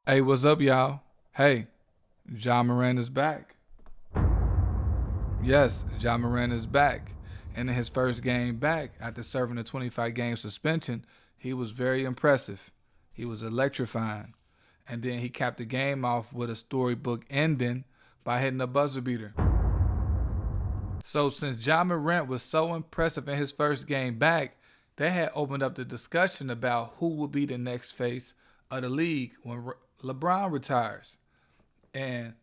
Hey, what's up, y'all? Hey, Ja Murant is back. Yes, Ja Murant is back. And in his first game back, after serving a 25-game suspension, he was very impressive. He was electrifying. And then he capped the game off with a storybook ending by hitting a buzzer beater. So since Ja Morant was so impressive in his first game back, they had opened up the discussion about who will be the next face of the league when LeBron retires. And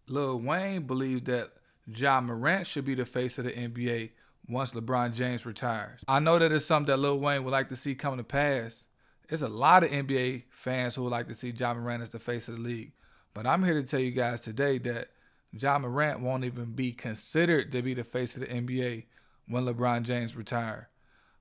Lil Wayne believed that Ja Morant should be the face of the NBA once LeBron James retires. I know that it's something that Lil Wayne would like to see come to pass. There's a lot of NBA fans who would like to see Ja Morant as the face of the league. But I'm here to tell you guys today that Ja Morant won't even be considered to be the face of the NBA when LeBron James retires.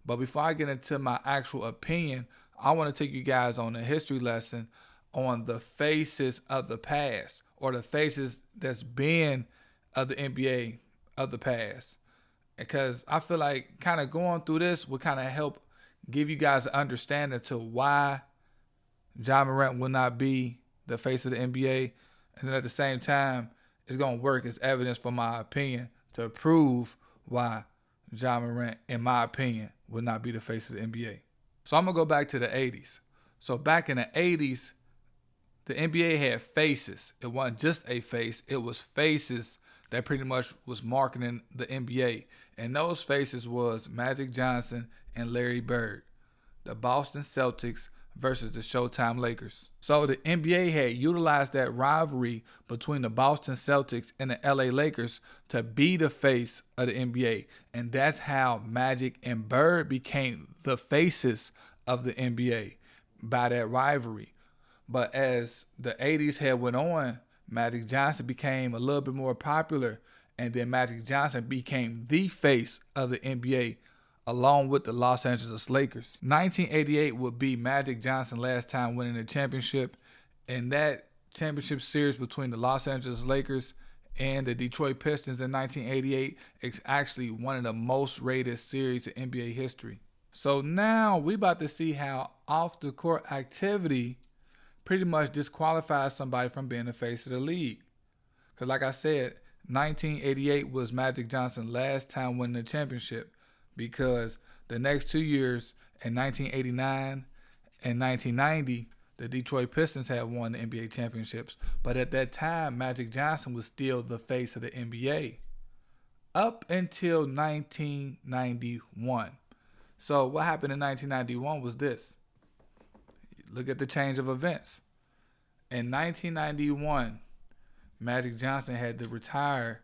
But before I get into my actual opinion, I want to take you guys on a history lesson on the faces of the past, or the faces that's been of the NBA of the past. Because I feel like kind of going through this will kind of help give you guys an understanding to why Ja Morant will not be the face of the NBA. And then at the same time, it's going to work as evidence for my opinion to prove why Ja Morant, in my opinion, will not be the face of the NBA. So I'm going to go back to the 80s. So back in the 80s, the NBA had faces. It wasn't just a face. It was faces that pretty much was marketing the NBA. And those faces was Magic Johnson and Larry Bird. The Boston Celtics versus the Showtime Lakers. So the NBA had utilized that rivalry between the Boston Celtics and the LA Lakers to be the face of the NBA. And that's how Magic and Bird became the faces of the NBA, by that rivalry. But as the 80s had went on, Magic Johnson became a little bit more popular, and then Magic Johnson became the face of the NBA along with the Los Angeles Lakers. 1988 would be Magic Johnson's last time winning a championship, and that championship series between the Los Angeles Lakers and the Detroit Pistons in 1988 is actually one of the most rated series in NBA history. So now we about to see how off the court activity pretty much disqualifies somebody from being the face of the league. Because like I said, 1988 was Magic Johnson's last time winning the championship, because the next 2 years, in 1989 and 1990, the Detroit Pistons had won the NBA championships. But at that time, Magic Johnson was still the face of the NBA up until 1991. So what happened in 1991 was this. Look at the change of events. In 1991, Magic Johnson had to retire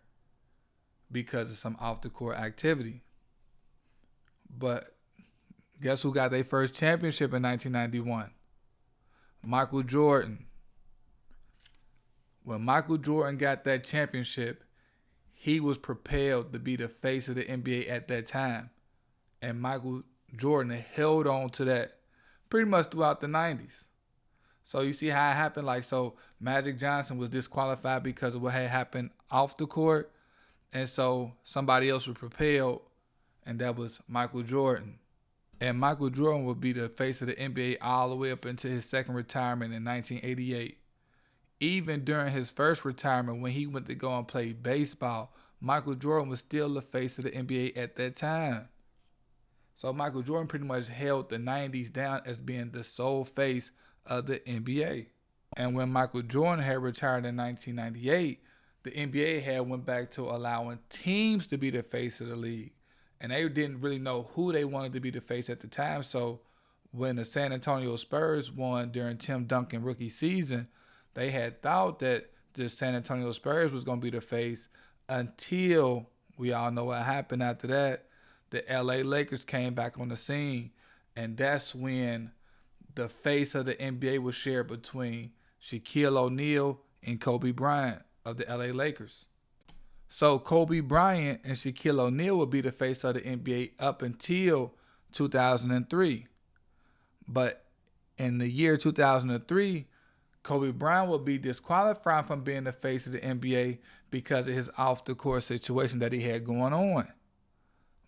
because of some off-the-court activity. But guess who got their first championship in 1991? Michael Jordan. When Michael Jordan got that championship, he was propelled to be the face of the NBA at that time. And Michael Jordan held on to that pretty much throughout the 90s. So you see how it happened? So Magic Johnson was disqualified because of what had happened off the court. And so somebody else was propelled, and that was Michael Jordan. And Michael Jordan would be the face of the NBA all the way up into his second retirement in 1988. Even during his first retirement, when he went to go and play baseball, Michael Jordan was still the face of the NBA at that time. So Michael Jordan pretty much held the 90s down as being the sole face of the NBA. And when Michael Jordan had retired in 1998, the NBA had went back to allowing teams to be the face of the league. And they didn't really know who they wanted to be the face at the time. So when the San Antonio Spurs won during Tim Duncan rookie season, they had thought that the San Antonio Spurs was going to be the face, until we all know what happened after that. The LA Lakers came back on the scene, and that's when the face of the NBA was shared between Shaquille O'Neal and Kobe Bryant of the LA Lakers. So Kobe Bryant and Shaquille O'Neal would be the face of the NBA up until 2003. But in the year 2003, Kobe Bryant would be disqualified from being the face of the NBA because of his off-the-court situation that he had going on.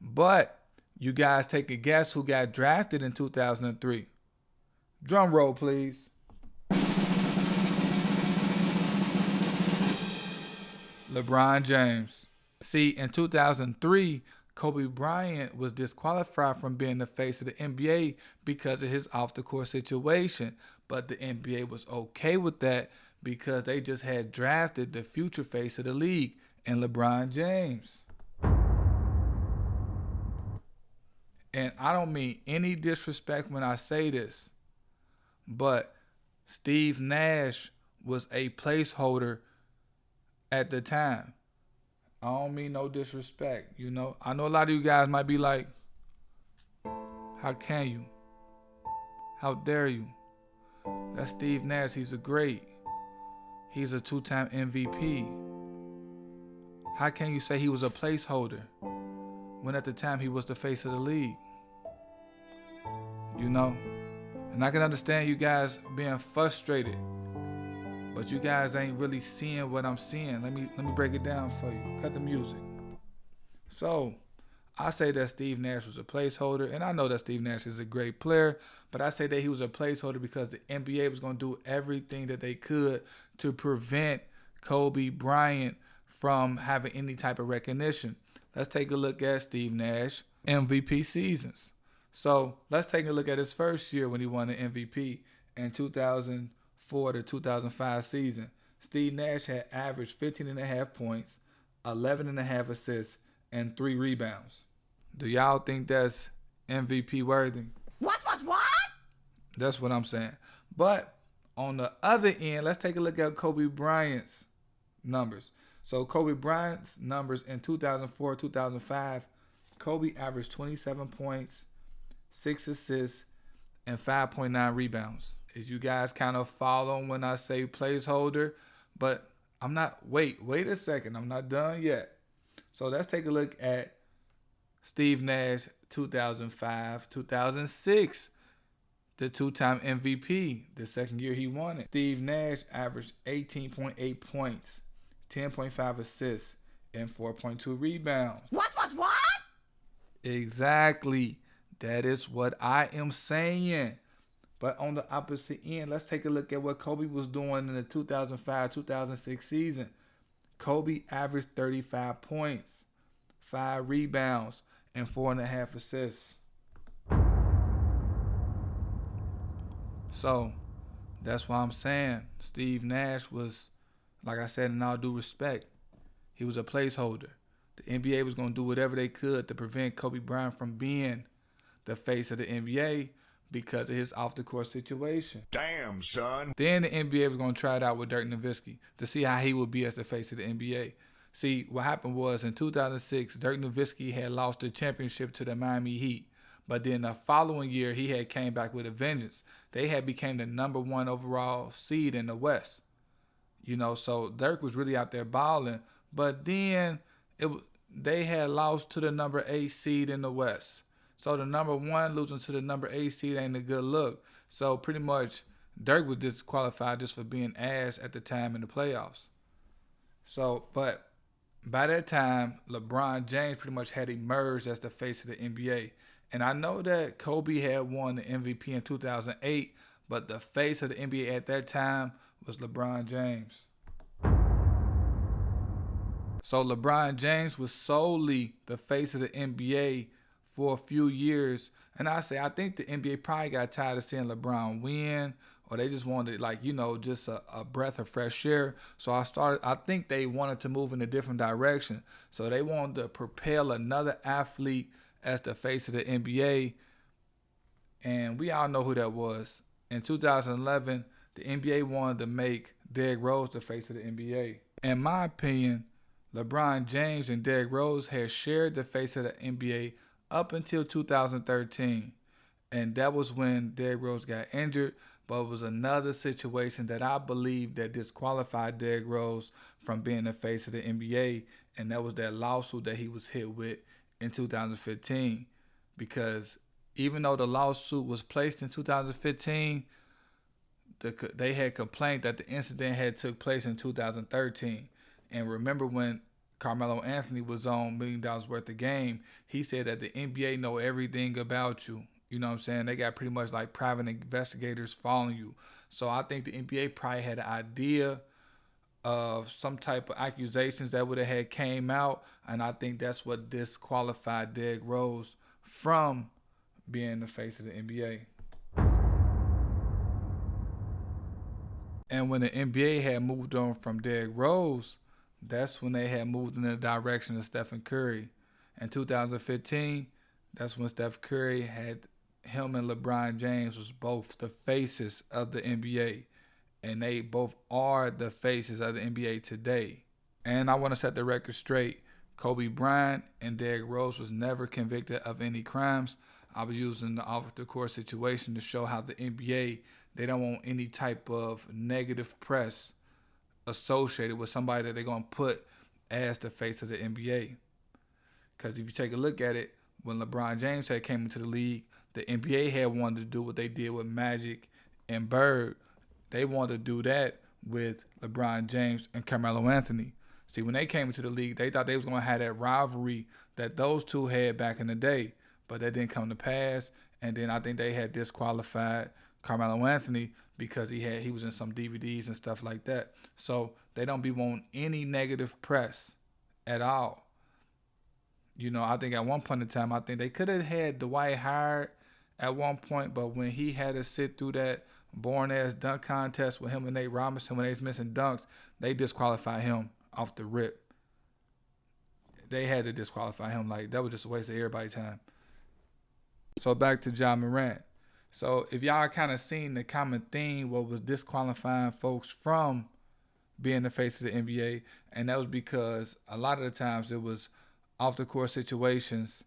But you guys take a guess who got drafted in 2003. Drum roll, please. LeBron James. See, in 2003, Kobe Bryant was disqualified from being the face of the NBA because of his off the court situation. But the NBA was okay with that because they just had drafted the future face of the league in LeBron James. And I don't mean any disrespect when I say this, but Steve Nash was a placeholder at the time. I don't mean no disrespect, you know. I know a lot of you guys might be like, how can you? How dare you? That's Steve Nash. He's a great. He's a two-time MVP. How can you say he was a placeholder when at the time he was the face of the league? You know? And I can understand you guys being frustrated, but you guys ain't really seeing what I'm seeing. Let me break it down for you. Cut the music. So, I say that Steve Nash was a placeholder, and I know that Steve Nash is a great player, but I say that he was a placeholder because the NBA was going to do everything that they could to prevent Kobe Bryant from having any type of recognition. Let's take a look at Steve Nash MVP seasons. So let's take a look at his first year when he won the MVP in 2004 to 2005 season. Steve Nash had averaged 15.5 points, 11.5 assists, and 3 rebounds. Do y'all think that's MVP worthy? What? That's what I'm saying. But on the other end, let's take a look at Kobe Bryant's numbers. So Kobe Bryant's numbers in 2004, 2005, Kobe averaged 27 points, 6 assists, and 5.9 rebounds. Is you guys kind of following when I say placeholder? But I'm not, wait a second. I'm not done yet. So let's take a look at Steve Nash 2005, 2006, the two-time MVP, the second year he won it. Steve Nash averaged 18.8 points, 10.5 assists, and 4.2 rebounds. What? Exactly. That is what I am saying. But on the opposite end, let's take a look at what Kobe was doing in the 2005-2006 season. Kobe averaged 35 points, 5 rebounds, and 4.5 assists. So, that's why I'm saying Steve Nash was, like I said, in all due respect, he was a placeholder. The NBA was going to do whatever they could to prevent Kobe Bryant from being the face of the NBA because of his off-the-court situation. Damn, son. Then the NBA was going to try it out with Dirk Nowitzki to see how he would be as the face of the NBA. See, what happened was in 2006, Dirk Nowitzki had lost the championship to the Miami Heat. But then the following year, he had came back with a vengeance. They had became the number 1 overall seed in the West. You know, so Dirk was really out there balling. But then they had lost to the number 8 seed in the West. So the number 1 losing to the number 8 seed ain't a good look. So pretty much Dirk was disqualified just for being ass at the time in the playoffs. So, but by that time, LeBron James pretty much had emerged as the face of the NBA. And I know that Kobe had won the MVP in 2008, but the face of the NBA at that time was LeBron James. So LeBron James was solely the face of the NBA for a few years. And I think the NBA probably got tired of seeing LeBron win, or they just wanted, just a breath of fresh air. So I think they wanted to move in a different direction. So they wanted to propel another athlete as the face of the NBA. And we all know who that was. In 2011, the NBA wanted to make Derrick Rose the face of the NBA. In my opinion, LeBron James and Derrick Rose had shared the face of the NBA up until 2013. And that was when Derrick Rose got injured, but it was another situation that I believe that disqualified Derrick Rose from being the face of the NBA, and that was that lawsuit that he was hit with in 2015. Because even though the lawsuit was placed in 2015, they had complained that the incident had took place in 2013. And remember when Carmelo Anthony was on $1 Million Worth of Game, he said that the NBA know everything about you. You know what I'm saying? They got pretty much like private investigators following you. So I think the NBA probably had an idea of some type of accusations that would have had came out, and I think that's what disqualified Derrick Rose from being the face of the NBA. And when the NBA had moved on from Derrick Rose, that's when they had moved in the direction of Stephen Curry. In 2015, that's when Steph Curry had him and LeBron James was both the faces of the NBA. And they both are the faces of the NBA today. And I want to set the record straight. Kobe Bryant and Derrick Rose was never convicted of any crimes. I was using the off the court situation to show how the NBA, they don't want any type of negative press associated with somebody that they're going to put as the face of the NBA. Because if you take a look at it, when LeBron James had came into the league, the NBA had wanted to do what they did with Magic and Bird. They wanted to do that with LeBron James and Carmelo Anthony. See, when they came into the league, they thought they was going to have that rivalry that those two had back in the day, but that didn't come to pass. And then I think they had disqualified Carmelo Anthony because he was in some DVDs and stuff like that. So they don't be wanting any negative press at all. You know, I think at one point in time, I think they could have had Dwight Howard at one point, but when he had to sit through that boring-ass dunk contest with him and Nate Robinson when they was missing dunks, they disqualified him off the rip. They had to disqualify him. Like, that was just a waste of everybody's time. So back to Ja Murant. So if y'all kind of seen the common theme, what was disqualifying folks from being the face of the NBA, and that was because a lot of the times it was off the court situations,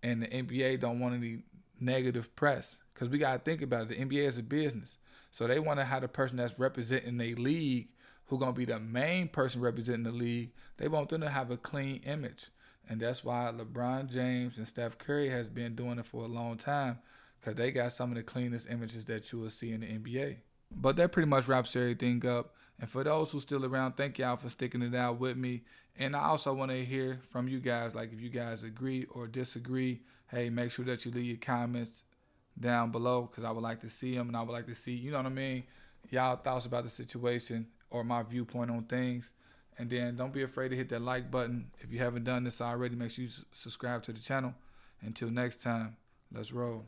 and the NBA don't want any negative press. Because we got to think about it. The NBA is a business. So they want to have the person that's representing their league, who's going to be the main person representing the league, they want them to have a clean image. And that's why LeBron James and Steph Curry has been doing it for a long time, because they got some of the cleanest images that you will see in the NBA. But that pretty much wraps everything up. And for those who still around, thank y'all for sticking it out with me. And I also want to hear from you guys, like if you guys agree or disagree, hey, make sure that you leave your comments down below, because I would like to see them, and I would like to see, you know what I mean, y'all thoughts about the situation or my viewpoint on things. And then don't be afraid to hit that like button. If you haven't done this already, make sure you subscribe to the channel. Until next time, let's roll.